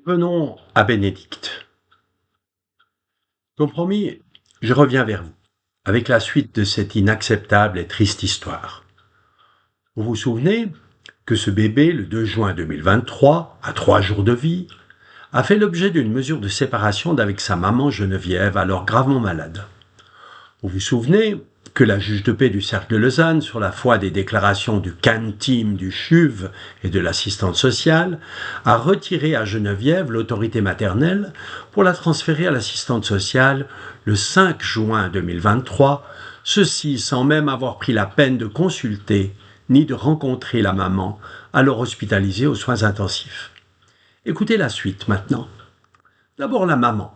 Venons à Bénédicte. Comme promis, je reviens vers vous, avec la suite de cette inacceptable et triste histoire. Vous vous souvenez que ce bébé, le 2 juin 2023, à 3 jours de vie, a fait l'objet d'une mesure de séparation d'avec sa maman Geneviève, alors gravement malade. Vous vous souvenez que la juge de paix du Cercle de Lausanne, sur la foi des déclarations du CAN-TEAM, du CHUV et de l'assistante sociale, a retiré à Geneviève l'autorité maternelle pour la transférer à l'assistante sociale le 5 juin 2023, ceci sans même avoir pris la peine de consulter ni de rencontrer la maman, alors hospitalisée aux soins intensifs. Écoutez la suite maintenant. D'abord la maman.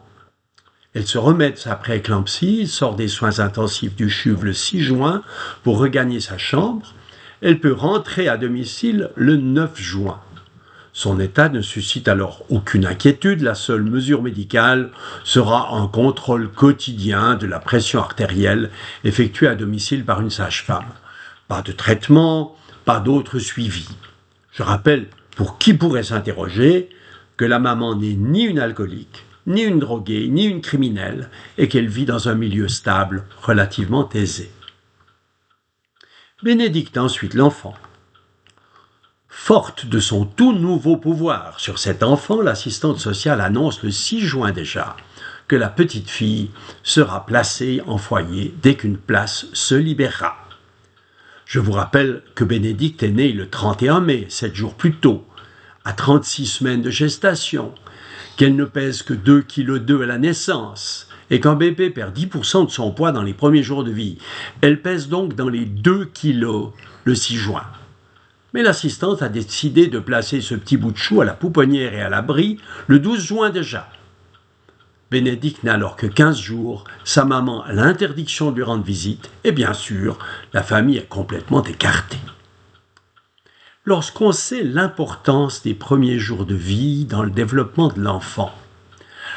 Elle se remet de sa prééclampsie, sort des soins intensifs du CHUV le 6 juin pour regagner sa chambre. Elle peut rentrer à domicile le 9 juin. Son état ne suscite alors aucune inquiétude. La seule mesure médicale sera un contrôle quotidien de la pression artérielle effectué à domicile par une sage-femme. Pas de traitement, pas d'autre suivi. Je rappelle, pour qui pourrait s'interroger, que la maman n'est ni une alcoolique, ni une droguée, ni une criminelle, et qu'elle vit dans un milieu stable, relativement aisé. Bénédicte ensuite l'enfant. Forte de son tout nouveau pouvoir sur cet enfant, l'assistante sociale annonce le 6 juin déjà que la petite fille sera placée en foyer dès qu'une place se libérera. Je vous rappelle que Bénédicte est née le 31 mai, 7 jours plus tôt, à 36 semaines de gestation, qu'elle ne pèse que 2,2 kg à la naissance et qu'un bébé perd 10% de son poids dans les premiers jours de vie. Elle pèse donc dans les 2 kg le 6 juin. Mais l'assistante a décidé de placer ce petit bout de chou à la pouponnière et à l'abri le 12 juin déjà. Bénédicte n'a alors que 15 jours, sa maman a l'interdiction de lui rendre visite et bien sûr, la famille est complètement écartée. Lorsqu'on sait l'importance des premiers jours de vie dans le développement de l'enfant,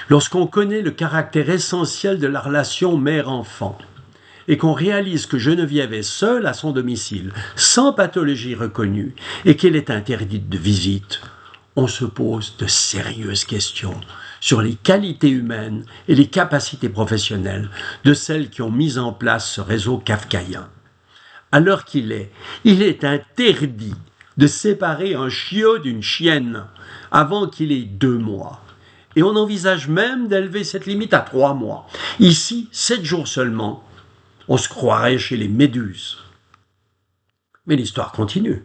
lorsqu'on connaît le caractère essentiel de la relation mère-enfant, et qu'on réalise que Geneviève est seule à son domicile, sans pathologie reconnue, et qu'elle est interdite de visite, on se pose de sérieuses questions sur les qualités humaines et les capacités professionnelles de celles qui ont mis en place ce réseau kafkaïen. À l'heure qu'il est, il est interdit de séparer un chiot d'une chienne avant qu'il ait 2 mois. Et on envisage même d'élever cette limite à 3 mois. Ici, 7 jours seulement, on se croirait chez les méduses. Mais l'histoire continue.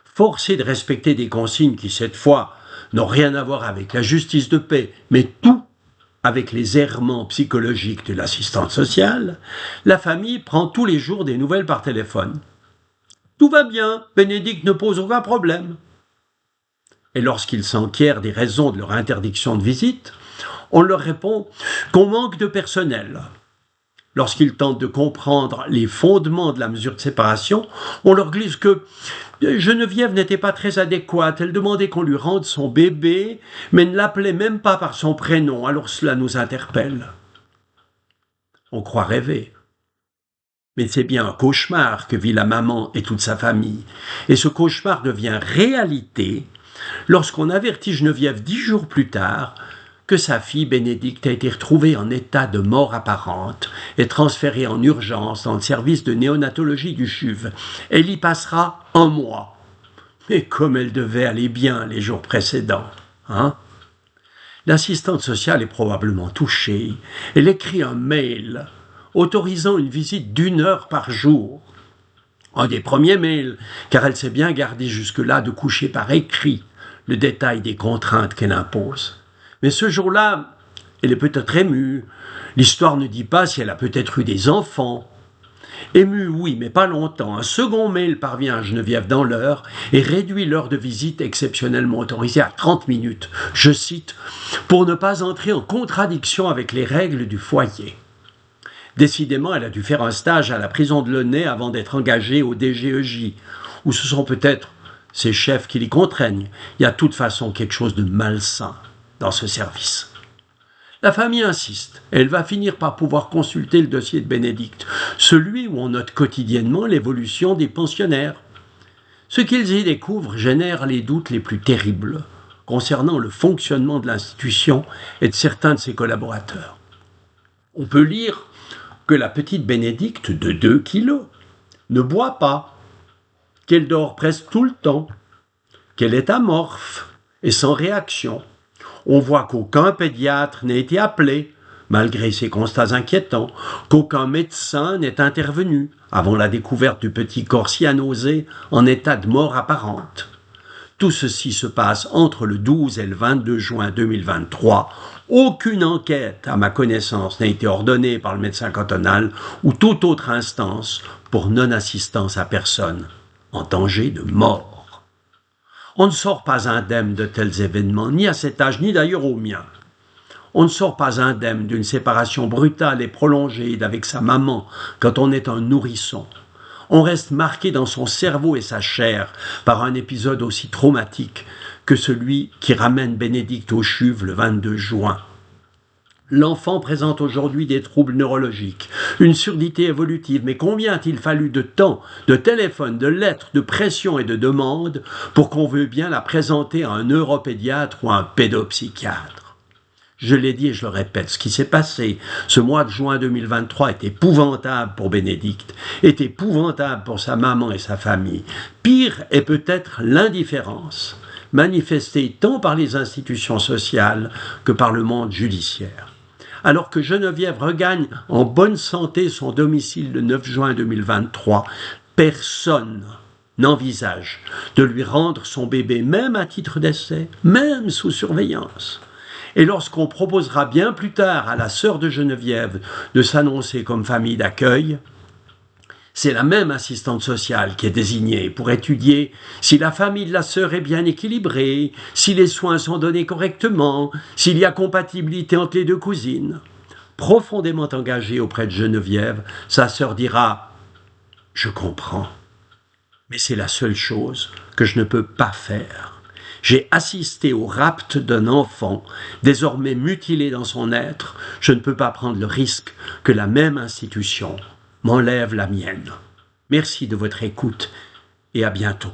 Force est de respecter des consignes qui, cette fois, n'ont rien à voir avec la justice de paix, mais tout avec les errements psychologiques de l'assistante sociale, la famille prend tous les jours des nouvelles par téléphone. Tout va bien, Bénédicte ne pose aucun problème. Et lorsqu'ils s'enquièrent des raisons de leur interdiction de visite, on leur répond qu'on manque de personnel. Lorsqu'ils tentent de comprendre les fondements de la mesure de séparation, on leur glisse que Geneviève n'était pas très adéquate. Elle demandait qu'on lui rende son bébé, mais ne l'appelait même pas par son prénom. Alors cela nous interpelle. On croit rêver. Mais c'est bien un cauchemar que vit la maman et toute sa famille. Et ce cauchemar devient réalité lorsqu'on avertit Geneviève 10 jours plus tard que sa fille Bénédicte a été retrouvée en état de mort apparente et transférée en urgence dans le service de néonatologie du CHUV. Elle y passera 1 mois. Mais comme elle devait aller bien les jours précédents, hein? L'assistante sociale est probablement touchée. Elle écrit un mail autorisant une visite d'1 heure par jour. Un des premiers mails, car elle s'est bien gardée jusque-là de coucher par écrit le détail des contraintes qu'elle impose. Mais ce jour-là, elle est peut-être émue. L'histoire ne dit pas si elle a peut-être eu des enfants. Émue, oui, mais pas longtemps. Un second mail parvient à Geneviève dans l'heure et réduit l'heure de visite exceptionnellement autorisée à 30 minutes. Je cite, « pour ne pas entrer en contradiction avec les règles du foyer ». Décidément, elle a dû faire un stage à la prison de Launay avant d'être engagée au DGEJ, où ce sont peut-être ses chefs qui l'y contraignent. Il y a de toute façon quelque chose de malsain dans ce service. La famille insiste. Elle va finir par pouvoir consulter le dossier de Bénédicte, celui où on note quotidiennement l'évolution des pensionnaires. Ce qu'ils y découvrent génère les doutes les plus terribles. concernant le fonctionnement de l'institution et de certains de ses collaborateurs. On peut lire que la petite Bénédicte de 2 kilos ne boit pas, qu'elle dort presque tout le temps, qu'elle est amorphe et sans réaction. On voit qu'aucun pédiatre n'a été appelé, malgré ces constats inquiétants, qu'aucun médecin n'est intervenu avant la découverte du petit corps cyanosé en état de mort apparente. Tout ceci se passe entre le 12 et le 22 juin 2023. Aucune enquête, à ma connaissance, n'a été ordonnée par le médecin cantonal ou toute autre instance pour non-assistance à personne en danger de mort. On ne sort pas indemne de tels événements, ni à cet âge, ni d'ailleurs au mien. On ne sort pas indemne d'une séparation brutale et prolongée d'avec sa maman quand on est un nourrisson. On reste marqué dans son cerveau et sa chair par un épisode aussi traumatique que celui qui ramène Bénédicte au CHUV le 22 juin. L'enfant présente aujourd'hui des troubles neurologiques, une surdité évolutive, mais combien a-t-il fallu de temps, de téléphone, de lettres, de pression et de demandes pour qu'on veuille bien la présenter à un neuropédiatre ou à un pédopsychiatre? Je l'ai dit et je le répète, ce qui s'est passé ce mois de juin 2023 est épouvantable pour Bénédicte, est épouvantable pour sa maman et sa famille. Pire est peut-être l'indifférence, manifestée tant par les institutions sociales que par le monde judiciaire. Alors que Geneviève regagne en bonne santé son domicile le 9 juin 2023, personne n'envisage de lui rendre son bébé, même à titre d'essai, même sous surveillance. Et lorsqu'on proposera bien plus tard à la sœur de Geneviève de s'annoncer comme famille d'accueil, c'est la même assistante sociale qui est désignée pour étudier si la famille de la sœur est bien équilibrée, si les soins sont donnés correctement, s'il y a compatibilité entre les 2 cousines. Profondément engagée auprès de Geneviève, sa sœur dira « Je comprends, mais c'est la seule chose que je ne peux pas faire. J'ai assisté au rapt d'un enfant, désormais mutilé dans son être. Je ne peux pas prendre le risque que la même institution m'enlève la mienne. » Merci de votre écoute et à bientôt.